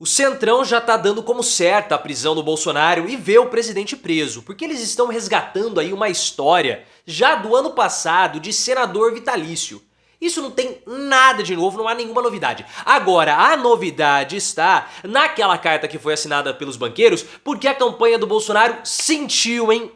O Centrão já tá dando como certa a prisão do Bolsonaro e vê o presidente preso, porque eles estão resgatando aí uma história já do ano passado de senador vitalício. Isso não tem nada de novo, não há nenhuma novidade. Agora, a novidade está naquela carta que foi assinada pelos banqueiros, porque a campanha do Bolsonaro sentiu, hein?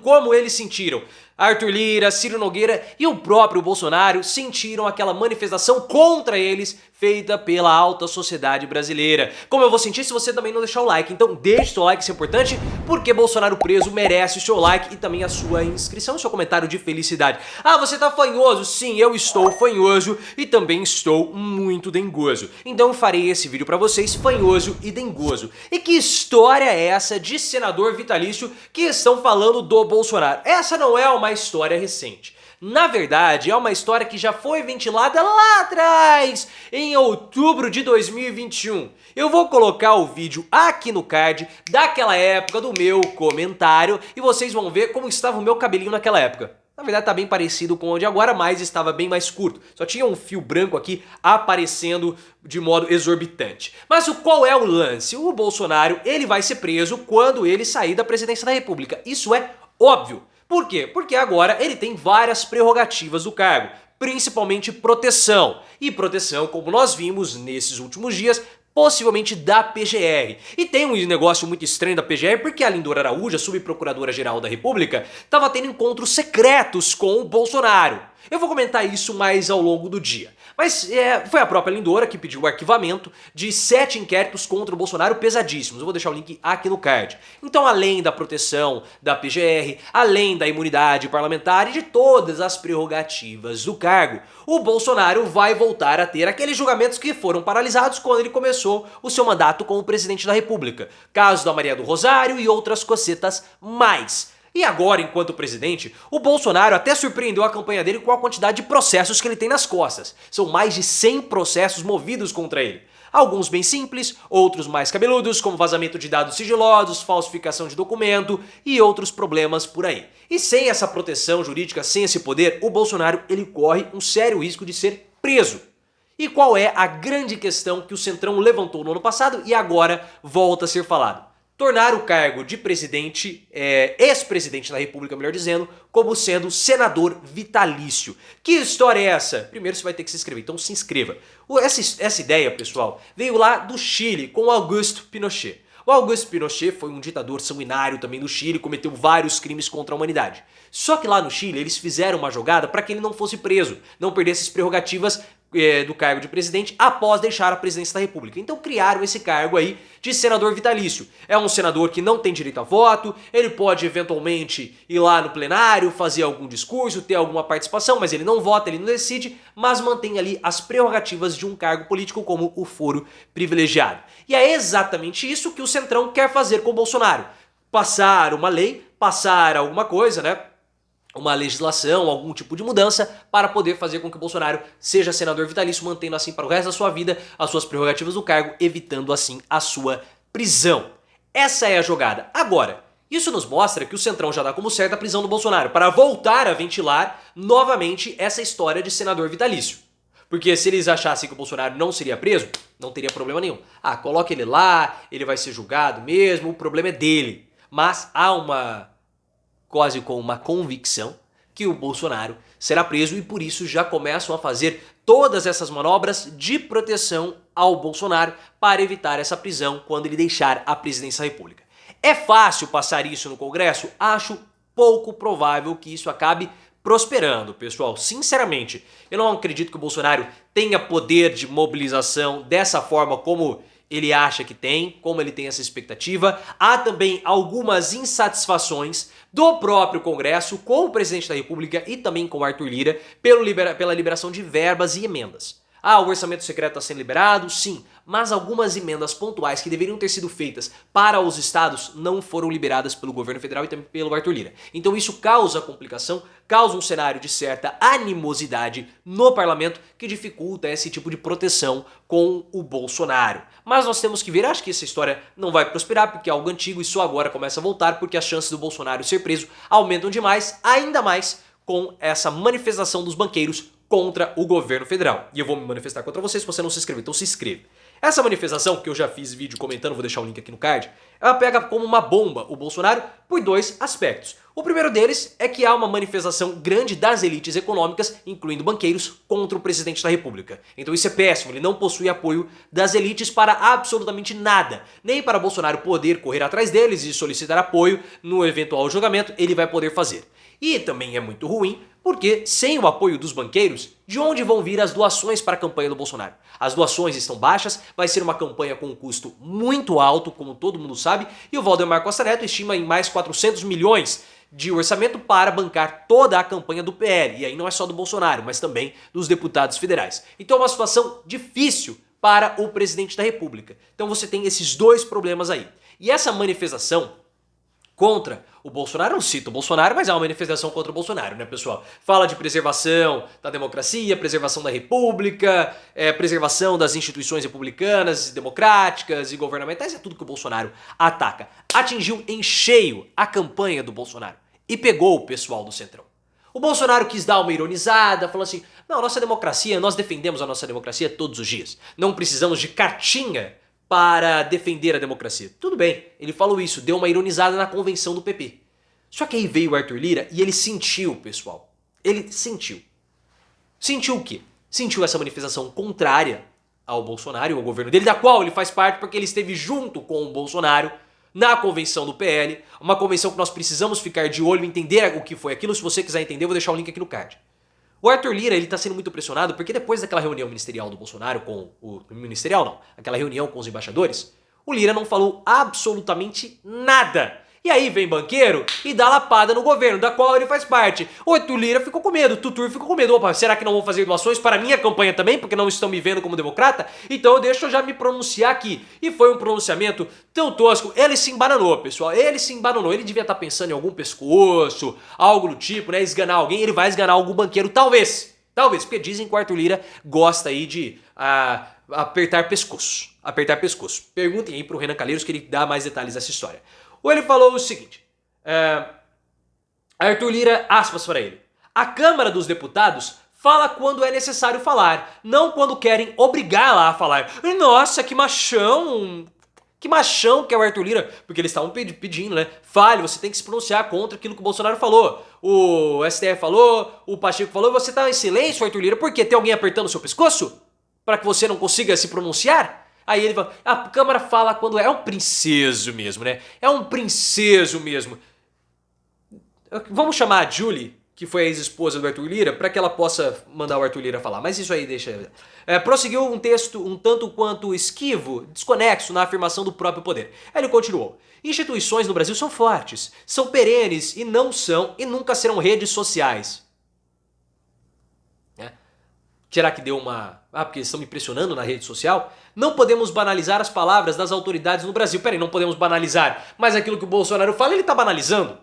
Como eles sentiram. Arthur Lira, Ciro Nogueira e o próprio Bolsonaro sentiram aquela manifestação contra eles feita pela alta sociedade brasileira. Como eu vou sentir se você também não deixar o like? Então deixe seu like, isso é importante, porque Bolsonaro preso merece o seu like e também a sua inscrição, o seu comentário de felicidade. Ah, você tá fanhoso? Sim, eu estou fanhoso e também estou muito dengoso. Então eu farei esse vídeo pra vocês, fanhoso e dengoso. E que história é essa de senador vitalício que estão falando do Bolsonaro? Essa não é uma história recente. Na verdade, é uma história que já foi ventilada lá atrás, em outubro de 2021. Eu vou colocar o vídeo aqui no card daquela época do meu comentário e vocês vão ver como estava o meu cabelinho naquela época. Na verdade tá bem parecido com o de agora, mas estava bem mais curto. Só tinha um fio branco aqui aparecendo de modo exorbitante. Mas qual é o lance? O Bolsonaro ele vai ser preso quando ele sair da presidência da República. Isso é óbvio. Por quê? Porque agora ele tem várias prerrogativas do cargo, principalmente proteção. E proteção, como nós vimos nesses últimos dias, possivelmente da PGR. E tem um negócio muito estranho da PGR porque a Lindora Araújo, a subprocuradora-geral da República, estava tendo encontros secretos com o Bolsonaro. Eu vou comentar isso mais ao longo do dia. Mas foi a própria Lindora que pediu o arquivamento de 7 inquéritos contra o Bolsonaro pesadíssimos. Eu vou deixar o link aqui no card. Então, além da proteção da PGR, além da imunidade parlamentar e de todas as prerrogativas do cargo, o Bolsonaro vai voltar a ter aqueles julgamentos que foram paralisados quando ele começou o seu mandato como presidente da República. Caso da Maria do Rosário e outras cocetas mais. E agora, enquanto presidente, o Bolsonaro até surpreendeu a campanha dele com a quantidade de processos que ele tem nas costas. São mais de 100 processos movidos contra ele. Alguns bem simples, outros mais cabeludos, como vazamento de dados sigilosos, falsificação de documento e outros problemas por aí. E sem essa proteção jurídica, sem esse poder, o Bolsonaro ele corre um sério risco de ser preso. E qual é a grande questão que o Centrão levantou no ano passado e agora volta a ser falado? Tornar o cargo de presidente, ex-presidente da República, melhor dizendo, como sendo senador vitalício. Que história é essa? Primeiro você vai ter que se inscrever, então se inscreva. Essa ideia, pessoal, veio lá do Chile com Augusto Pinochet. O Augusto Pinochet foi um ditador sanguinário também do Chile, cometeu vários crimes contra a humanidade. Só que lá no Chile eles fizeram uma jogada para que ele não fosse preso, não perdesse as prerrogativas do cargo de presidente após deixar a presidência da República. Então criaram esse cargo aí de senador vitalício. É um senador que não tem direito a voto, ele pode eventualmente ir lá no plenário, fazer algum discurso, ter alguma participação, mas ele não vota, ele não decide, mas mantém ali as prerrogativas de um cargo político como o foro privilegiado. E é exatamente isso que o Centrão quer fazer com o Bolsonaro. Passar uma lei, passar alguma coisa, né? Uma legislação, algum tipo de mudança para poder fazer com que o Bolsonaro seja senador vitalício, mantendo assim para o resto da sua vida as suas prerrogativas do cargo, evitando assim a sua prisão. Essa é a jogada. Agora, isso nos mostra que o Centrão já dá como certa a prisão do Bolsonaro, para voltar a ventilar novamente essa história de senador vitalício. Porque se eles achassem que o Bolsonaro não seria preso, não teria problema nenhum. Ah, coloca ele lá, ele vai ser julgado mesmo, o problema é dele. Mas há quase com uma convicção que o Bolsonaro será preso e por isso já começam a fazer todas essas manobras de proteção ao Bolsonaro para evitar essa prisão quando ele deixar a presidência da República. É fácil passar isso no Congresso? Acho pouco provável que isso acabe prosperando, pessoal. Sinceramente, eu não acredito que o Bolsonaro tenha poder de mobilização dessa forma como ele acha que tem, como ele tem essa expectativa. Há também algumas insatisfações do próprio Congresso com o presidente da República e também com Arthur Lira pela liberação de verbas e emendas. Ah, o orçamento secreto está sendo liberado? Sim, mas algumas emendas pontuais que deveriam ter sido feitas para os estados não foram liberadas pelo governo federal e também pelo Arthur Lira. Então isso causa complicação, causa um cenário de certa animosidade no parlamento que dificulta esse tipo de proteção com o Bolsonaro. Mas nós temos que ver, acho que essa história não vai prosperar porque é algo antigo e só agora começa a voltar porque as chances do Bolsonaro ser preso aumentam demais, ainda mais com essa manifestação dos banqueiros contra o governo federal. E eu vou me manifestar contra você se você não se inscrever, então se inscreva. Essa manifestação, que eu já fiz vídeo comentando, vou deixar o link aqui no card, ela pega como uma bomba o Bolsonaro por dois aspectos. O primeiro deles é que há uma manifestação grande das elites econômicas, incluindo banqueiros, contra o presidente da República. Então isso é péssimo, ele não possui apoio das elites para absolutamente nada. Nem para Bolsonaro poder correr atrás deles e solicitar apoio no eventual julgamento, ele vai poder fazer. E também é muito ruim, porque sem o apoio dos banqueiros, de onde vão vir as doações para a campanha do Bolsonaro? As doações estão baixas, vai ser uma campanha com um custo muito alto, como todo mundo sabe, e o Valdemar Costa Neto estima em mais 400 milhões de orçamento para bancar toda a campanha do PL. E aí não é só do Bolsonaro, mas também dos deputados federais. Então é uma situação difícil para o presidente da República. Então você tem esses dois problemas aí. E essa manifestação contra o Bolsonaro, não cito o Bolsonaro, mas é uma manifestação contra o Bolsonaro, né, pessoal? Fala de preservação da democracia, preservação da república, preservação das instituições republicanas, democráticas e governamentais, é tudo que o Bolsonaro ataca. Atingiu em cheio a campanha do Bolsonaro e pegou o pessoal do Centrão. O Bolsonaro quis dar uma ironizada, falou assim, não, nossa democracia, nós defendemos a nossa democracia todos os dias. Não precisamos de cartinha para defender a democracia. Tudo bem, ele falou isso, deu uma ironizada na convenção do PP. Só que aí veio o Arthur Lira e ele sentiu, pessoal. Ele sentiu. Sentiu o quê? Sentiu essa manifestação contrária ao Bolsonaro e ao governo dele, da qual ele faz parte porque ele esteve junto com o Bolsonaro na convenção do PL, uma convenção que nós precisamos ficar de olho e entender o que foi aquilo. Se você quiser entender, eu vou deixar o link aqui no card. O Arthur Lira, ele tá sendo muito pressionado porque depois daquela reunião ministerial do Bolsonaro com o... Ministerial não, aquela reunião com os embaixadores, o Lira não falou absolutamente nada. E aí vem banqueiro e dá lapada no governo, da qual ele faz parte. O Arthur Lira ficou com medo, o Tutur ficou com medo. Opa, será que não vão fazer doações para a minha campanha também, porque não estão me vendo como democrata? Então deixa eu já me pronunciar aqui. E foi um pronunciamento tão tosco. Ele se embananou, pessoal. Ele se embananou. Ele devia estar pensando em algum pescoço, algo do tipo, né? Esganar alguém. Ele vai esganar algum banqueiro, talvez. Talvez, porque dizem que o Arthur Lira gosta aí de apertar pescoço. Apertar pescoço. Perguntem aí pro Renan Calheiros que ele dá mais detalhes dessa história. Ou ele falou o seguinte, Arthur Lira, aspas para ele, a Câmara dos Deputados fala quando é necessário falar, não quando querem obrigá-la a falar. Nossa, que machão que é o Arthur Lira, porque eles estavam pedindo, né, fale, você tem que se pronunciar contra aquilo que o Bolsonaro falou, o STF falou, o Pacheco falou, e você tá em silêncio, Arthur Lira, por quê? Tem alguém apertando o seu pescoço? Para que você não consiga se pronunciar? Aí ele fala, a Câmara fala quando é um princeso mesmo, né? É um princeso mesmo. Vamos chamar a Julie, que foi a ex-esposa do Arthur Lira, para que ela possa mandar o Arthur Lira falar. Mas isso aí deixa... prosseguiu um texto um tanto quanto esquivo, desconexo na afirmação do próprio poder. Aí ele continuou. Instituições no Brasil são fortes, são perenes e não são e nunca serão redes sociais. Será que deu uma... porque eles estão me pressionando na rede social? Não podemos banalizar as palavras das autoridades no Brasil. Peraí, não podemos banalizar, mas aquilo que o Bolsonaro fala, ele está banalizando.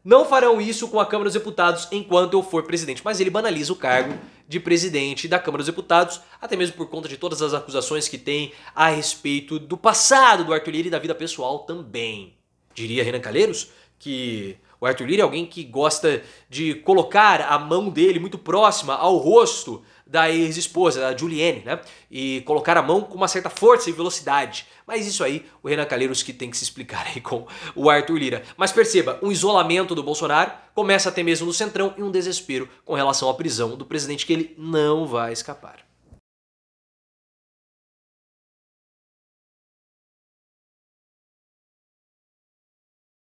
Não farão isso com a Câmara dos Deputados enquanto eu for presidente. Mas ele banaliza o cargo de presidente da Câmara dos Deputados, até mesmo por conta de todas as acusações que tem a respeito do passado do Arthur Lira e da vida pessoal também. Diria Renan Calheiros que... o Arthur Lira é alguém que gosta de colocar a mão dele muito próxima ao rosto da ex-esposa, da Juliane, né? E colocar a mão com uma certa força e velocidade. Mas isso aí, o Renan Calheiros que tem que se explicar aí com o Arthur Lira. Mas perceba, um isolamento do Bolsonaro começa até mesmo no Centrão e um desespero com relação à prisão do presidente que ele não vai escapar.